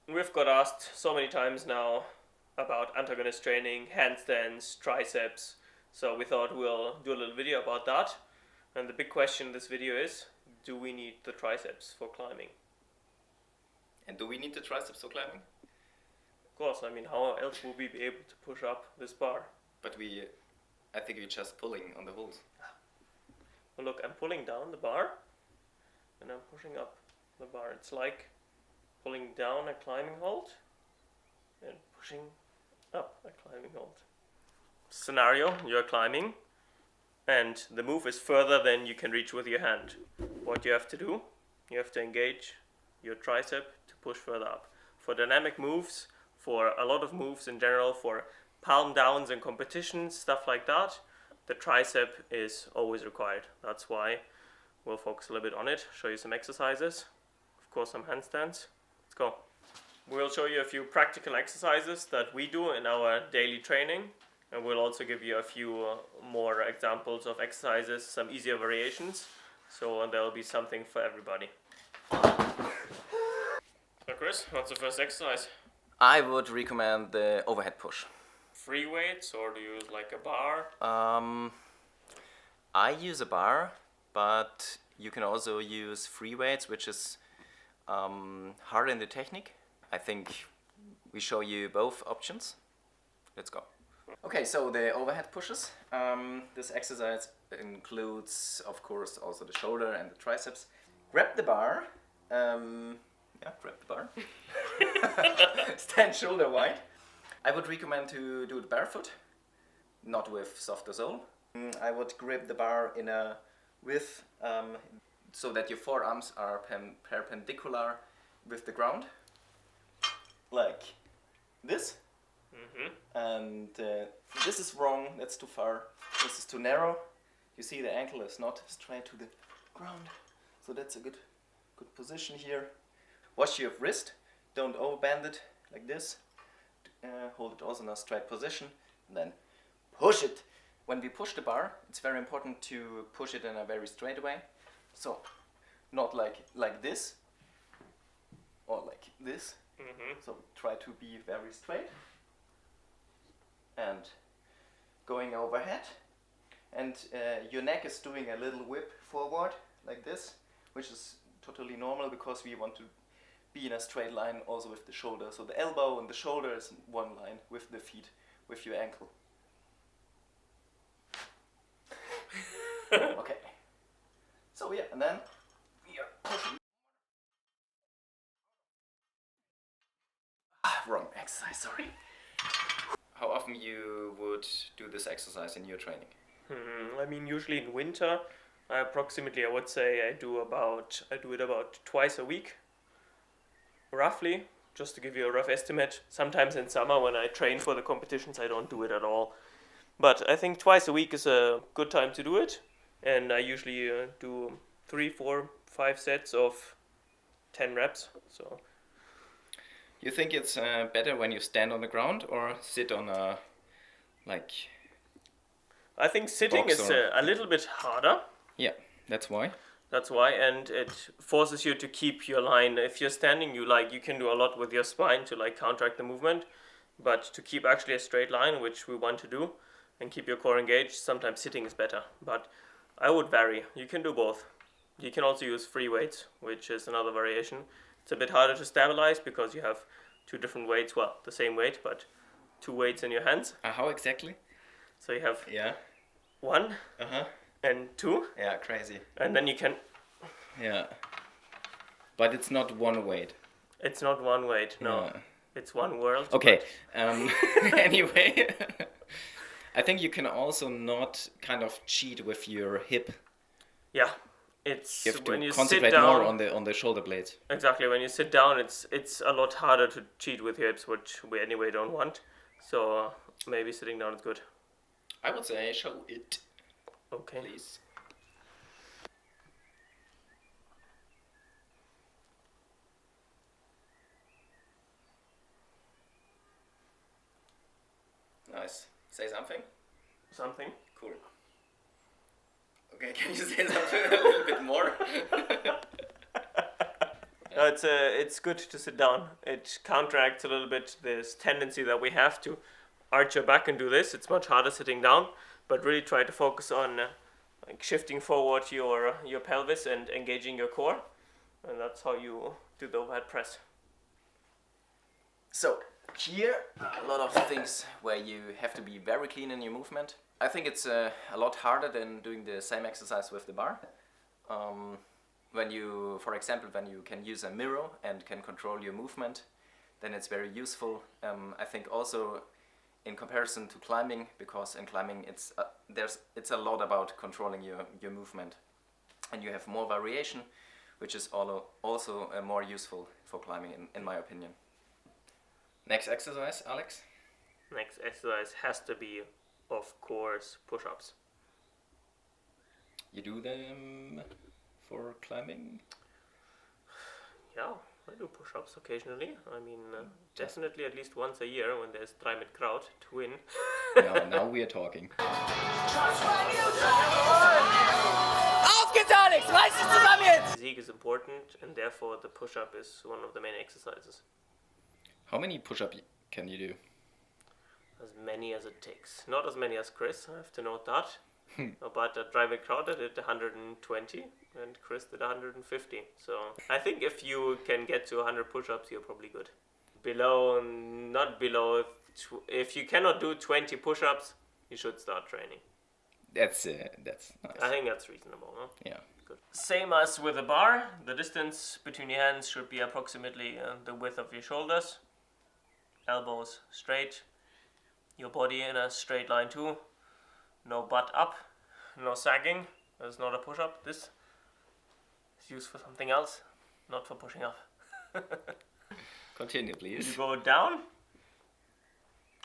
We've got asked so many times now about antagonist training, handstands, triceps, so we thought we'll do a little video about that. And the big question in this video is, do we need the triceps for climbing? And do we need the triceps for climbing? Of course, I mean, how else will we be able to push up this bar? But I think we're just pulling on the holes. Well, look, I'm pulling down the bar and I'm pushing up the bar. It's like pulling down a climbing hold and pushing up a climbing hold. Scenario, you're climbing and the move is further than you can reach with your hand. What you have to do, you have to engage your tricep to push further up. For dynamic moves, for a lot of moves in general, for palm downs and competitions, stuff like that, the tricep is always required. That's why we'll focus a little bit on it, show you some exercises, of course some handstands. Let's go. We'll show you a few practical exercises that we do in our daily training, and we'll also give you a few more examples of exercises, some easier variations, so there will be something for everybody. So Chris, what's the first exercise? I would recommend the overhead push. Free weights, or do you use like a bar? I use a bar, but you can also use free weights, which is hard in the technique. I think we show you both options. Let's go. Okay, so the overhead pushes. This exercise includes, of course, also the shoulder and the triceps. Grab the bar. Grab the bar. Stand shoulder wide. I would recommend to do it barefoot, not with softer sole. I would grip the bar in a width so that your forearms are perpendicular with the ground, like this. And this is wrong, that's too far. This is too narrow. You see the ankle is not straight to the ground, so that's a good position here. Watch your wrist, don't overbend it like this. Hold it also in a straight position, and then push it. When we push the bar, it's very important to push it in a very straight way. So, not like this, or like this. So try to be very straight. And going overhead. And your neck is doing a little whip forward, like this, which is totally normal because we want to be in a straight line also with the shoulder. So the elbow and the shoulder is in one line with the feet, with your ankle. Okay. So yeah, and then we are pushing. Wrong exercise, sorry. How often you would do this exercise in your training? I mean, usually in winter, I would say I do it about twice a week. Roughly, just to give you a rough estimate. Sometimes in summer when I train for the competitions I don't do it at all. But I think twice a week is a good time to do it. And I usually do 3, 4, 5 sets of 10 reps. So. You think it's better when you stand on the ground or sit on a I think sitting is a little bit harder. Yeah, that's why. That's why, and it forces you to keep your line. If you're standing, you can do a lot with your spine to counteract the movement, but to keep actually a straight line, which we want to do, and keep your core engaged, sometimes sitting is better. But I would vary. You can do both. You can also use free weights, which is another variation. It's a bit harder to stabilize because you have 2 different weights. Well, the same weight, but 2 weights in your hands. How exactly? So you have 1. And 2. Yeah, crazy. And then you can. Yeah. But it's not one weight. It's not one weight, no. Yeah. It's one world. Okay. Anyway, I think you can also not kind of cheat with your hip. Yeah. It's you have to when you concentrate sit down, more on the shoulder blades. Exactly. When you sit down, it's a lot harder to cheat with your hips, which we anyway don't want. So maybe sitting down is good. I would say show it. Okay. Please. Nice. Say something? Something? Cool. Okay, can you say something a little bit more? It's good to sit down. It counteracts a little bit this tendency that we have to arch your back and do this. It's much harder sitting down, but really try to focus on like shifting forward your pelvis and engaging your core, and that's how you do the overhead press. So here a lot of things where you have to be very clean in your movement. I think it's a lot harder than doing the same exercise with the bar. When you, for example, when you can use a mirror and can control your movement, then it's very useful. I think also in comparison to climbing, because in climbing it's a lot about controlling your movement, and you have more variation, which is also more useful for climbing in my opinion. Next exercise, Alex? Next exercise has to be, of course, push-ups. You do them for climbing? Yeah, I do push-ups occasionally. I mean, definitely at least once a year when there's Dreimet Kraut to win. Now we are talking. Auf geht's, Alex! Reiß dich zusammen jetzt! Physique is important, and therefore the push-up is one of the main exercises. How many push-ups can you do? As many as it takes. Not as many as Chris, I have to note that. But at Dreimet Kraut I did 120 and Chris did 150. So I think if you can get to 100 push-ups, you're probably good. If you cannot do 20 push-ups, you should start training. That's nice. I think that's reasonable, huh? Yeah. Good. Same as with a bar, the distance between your hands should be approximately the width of your shoulders. Elbows straight, your body in a straight line too. No butt up, no sagging. That's not a push-up. This is used for something else, not for pushing up. Continue, please. You go down,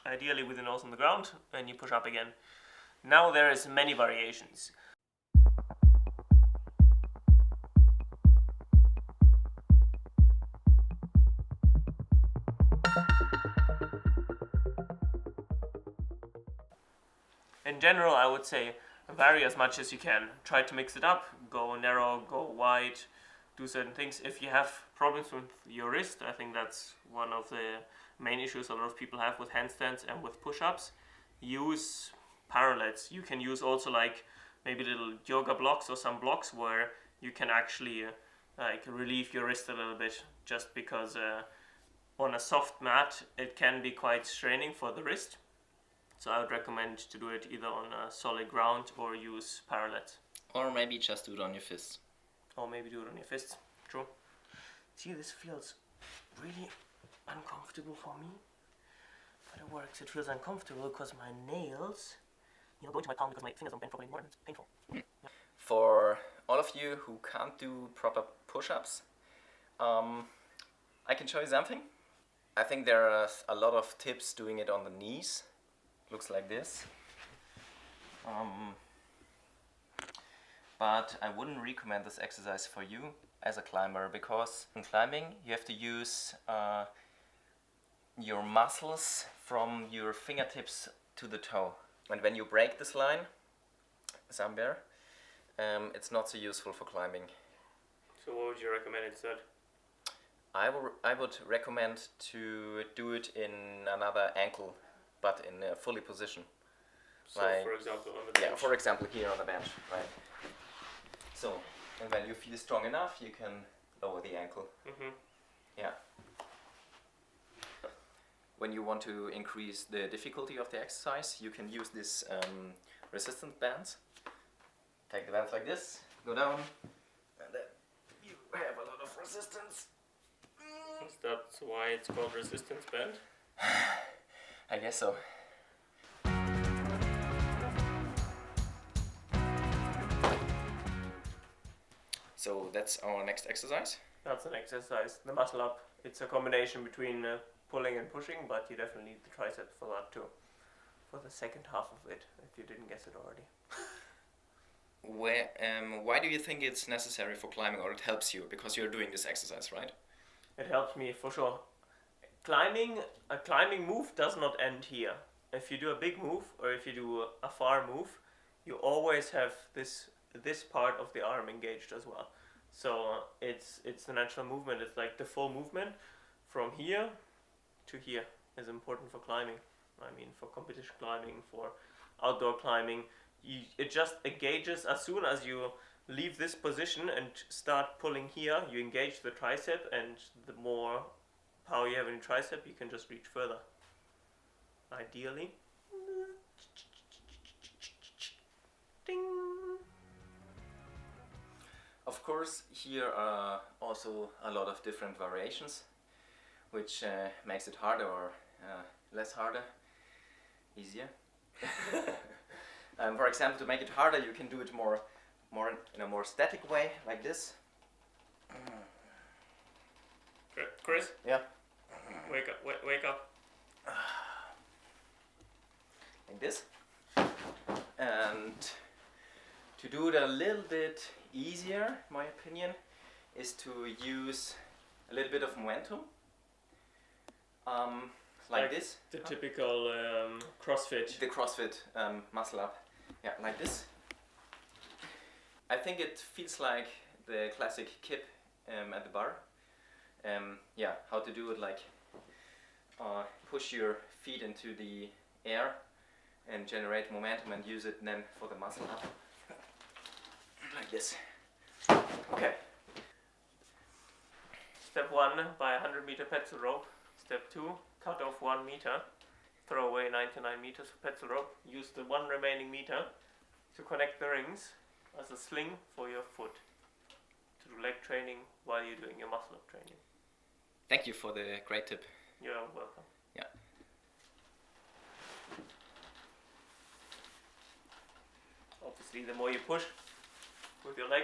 ideally with the nose on the ground, and you push up again. Now there is many variations. In general, I would say vary as much as you can. Try to mix it up, go narrow, go wide, do certain things. If you have problems with your wrist, I think that's one of the main issues a lot of people have with handstands and with push-ups. Use parallettes. You can use also like maybe little yoga blocks or some blocks where you can actually like relieve your wrist a little bit, just because on a soft mat it can be quite straining for the wrist. So I would recommend to do it either on a solid ground or use parallettes. Or maybe just do it on your fists. Or maybe do it on your fists. True. See, this feels really uncomfortable for me. But it works. It feels uncomfortable because my nails, go into my palm because my fingers don't bend properly anymore and it's painful. Yeah. For all of you who can't do proper push-ups, I can show you something. I think there are a lot of tips doing it on the knees. Looks like this. But I wouldn't recommend this exercise for you as a climber, because in climbing you have to use your muscles from your fingertips to the toe. And when you break this line somewhere, it's not so useful for climbing. So what would you recommend instead? I would recommend to do it in another ankle, but in a fully position. So for example on the bench. Yeah, for example here on the bench, right? So, and when you feel strong enough, you can lower the ankle. Mm-hmm. Yeah. When you want to increase the difficulty of the exercise, you can use this resistance bands. Take the bands like this, go down, and then you have a lot of resistance. Is that why it's called resistance band? I guess so. So that's our next exercise. That's an exercise. The muscle up. It's a combination between pulling and pushing, but you definitely need the triceps for that too. For the second half of it, if you didn't guess it already. Why do you think it's necessary for climbing, or it helps you? Because you're doing this exercise, right? It helps me for sure. A climbing move does not end here. If you do a big move or if you do a far move, you always have this part of the arm engaged as well. So it's the natural movement. It's like the full movement from here to here is important for climbing. I mean, for competition climbing, for outdoor climbing, it just engages as soon as you leave this position and start pulling here. You engage the tricep, and the more power you have in your tricep, you can just reach further. Ideally. Ding. Of course, here are also a lot of different variations, which makes it harder or less harder, easier. For example, to make it harder, you can do it more in a more static way, like this. Chris? Yeah. Wake up! Wake up! Like this. And to do it a little bit easier, in my opinion, is to use a little bit of momentum. Like this. The typical CrossFit. The CrossFit muscle up. Yeah, like this. I think it feels like the classic kip at the bar. Yeah, how to do it, like push your feet into the air and generate momentum and use it then for the muscle up. Like this. Okay. Step 1, buy a 100-meter pencil rope. Step 2, cut off 1 meter. Throw away 99 meters of pencil rope. Use the 1 remaining meter to connect the rings as a sling for your foot. To do leg training while you're doing your muscle up training. Thank you for the great tip. You're welcome. Yeah. Obviously, the more you push with your leg,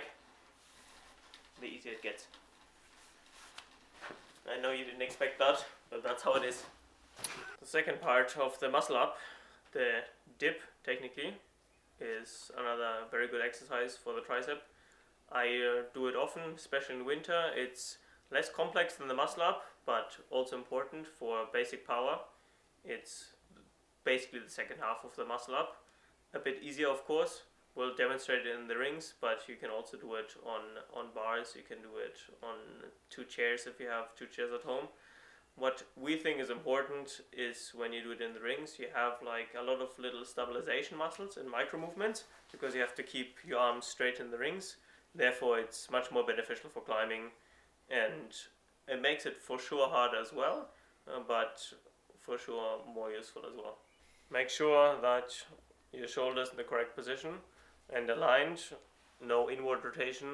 the easier it gets. I know you didn't expect that, but that's how it is. The second part of the muscle up, the dip, technically, is another very good exercise for the tricep. I do it often, especially in winter. It's less complex than the muscle up, but also important for basic power. It's basically the second half of the muscle up. A bit easier, of course. We'll demonstrate it in the rings, but you can also do it on bars. You can do it on 2 chairs if you have 2 chairs at home. What we think is important is when you do it in the rings, you have like a lot of little stabilization muscles and micro movements, because you have to keep your arms straight in the rings. Therefore, it's much more beneficial for climbing, and it makes it for sure harder as well, but for sure more useful as well. Make sure that your shoulders in the correct position and aligned, no inward rotation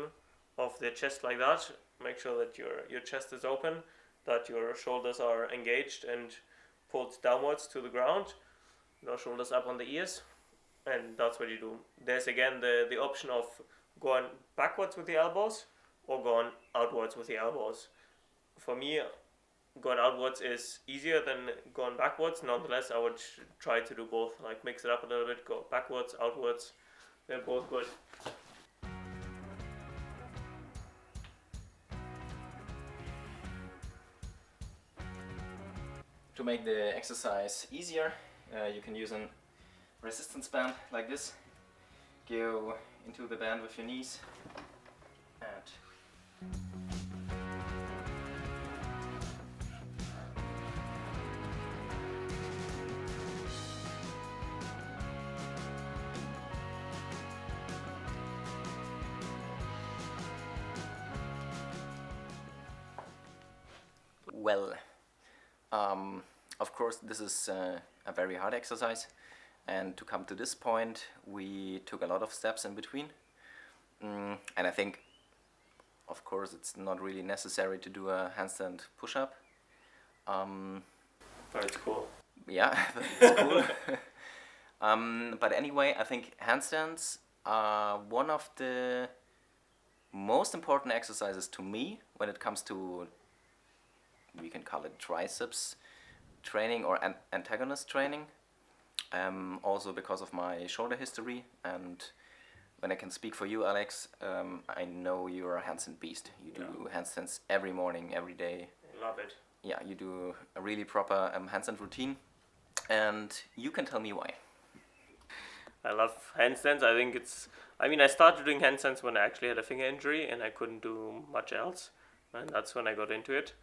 of the chest like that. Make sure that your chest is open, that your shoulders are engaged and pulled downwards to the ground, no shoulders up on the ears, and that's what you do. There's again the option of going backwards with the elbows or going outwards with the elbows. For me, going outwards is easier than going backwards. Nonetheless, I would try to do both, like mix it up a little bit, go backwards, outwards. They're both good. To make the exercise easier, you can use a resistance band like this. Go into the band with your knees and well, of course this is a very hard exercise, and to come to this point we took a lot of steps in between, and I think of course it's not really necessary to do a handstand push-up. But it's cool. Yeah, it's cool. But anyway, I think handstands are one of the most important exercises to me when it comes to, we can call it triceps training or antagonist training. Also because of my shoulder history, and when I can speak for you, Alex, I know you're a handstand beast. You do handstands every morning, every day. I love it. Yeah, you do a really proper handstand routine, and you can tell me why. I love handstands. I think I started doing handstands when I actually had a finger injury and I couldn't do much else. And that's when I got into it.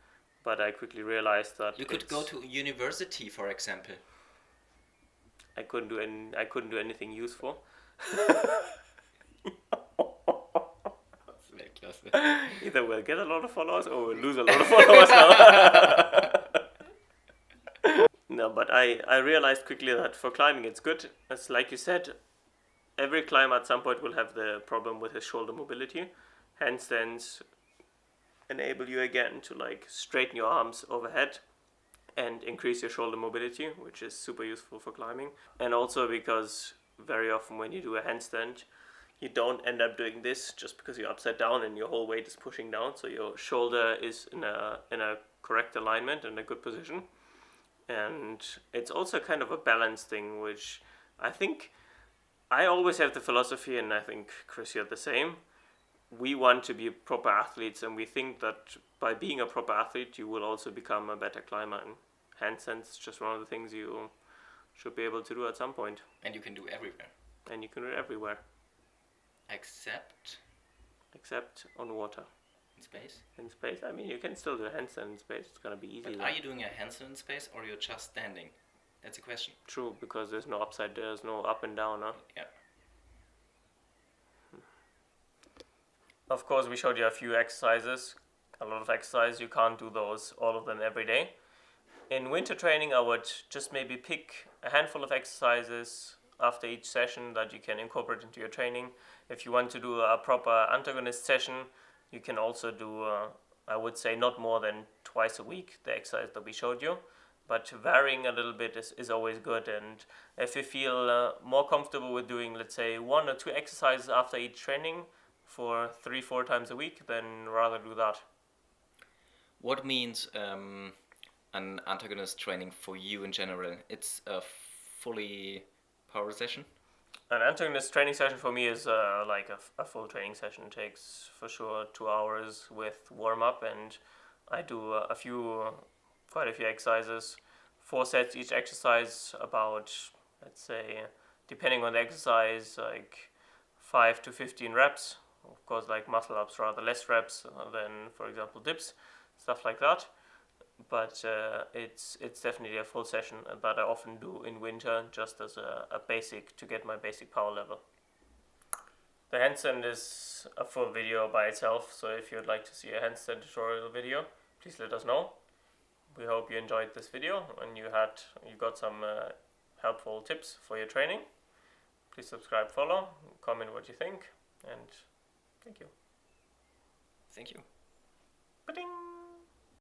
But I quickly realized that You could go to university, for example. I couldn't do anything useful. Either we'll get a lot of followers or we'll lose a lot of followers now. No, but I realized quickly that for climbing it's good. It's like you said, every climber at some point will have the problem with his shoulder mobility. Handstands enable you again to like straighten your arms overhead and increase your shoulder mobility, which is super useful for climbing. And also because very often when you do a handstand, you don't end up doing this just because you're upside down and your whole weight is pushing down. So your shoulder is in a correct alignment and a good position. And it's also kind of a balance thing, which I think I always have the philosophy, and I think Chris, you're the same. We want to be proper athletes, and we think that by being a proper athlete, you will also become a better climber. And handstands is just one of the things you should be able to do at some point. And you can do everywhere. And you can do it everywhere. Except on water. in space. In space, I mean, you can still do a handstand in space. It's gonna be easy. But are you doing a handstand in space or you're just standing? That's a question. True, because there's no there's no up and down, huh? Yeah. Of course, we showed you a few exercises, a lot of exercises. You can't do all of them every day. In winter training, I would just maybe pick a handful of exercises after each session that you can incorporate into your training. If you want to do a proper antagonist session, you can also do, I would say, not more than twice a week, the exercise that we showed you. But varying a little bit is always good. And if you feel more comfortable with doing, let's say, 1 or 2 exercises after each training for 3-4 times a week, then rather do that. What means an antagonist training for you in general? It's a fully power session? An antagonist training session for me is like a full training session. It takes for sure 2 hours with warm-up, and I do quite a few exercises, 4 sets each exercise, about, let's say, depending on the exercise, like 5 to 15 reps. Of course, like muscle ups, rather less reps than, for example, dips, stuff like that. But it's definitely a full session that I often do in winter, just as a basic, to get my basic power level. The handstand is a full video by itself, so if you'd like to see a handstand tutorial video, please let us know. We hope you enjoyed this video and you got some helpful tips for your training. Please subscribe, follow, comment what you think, and thank you. Thank you. Ba-ding!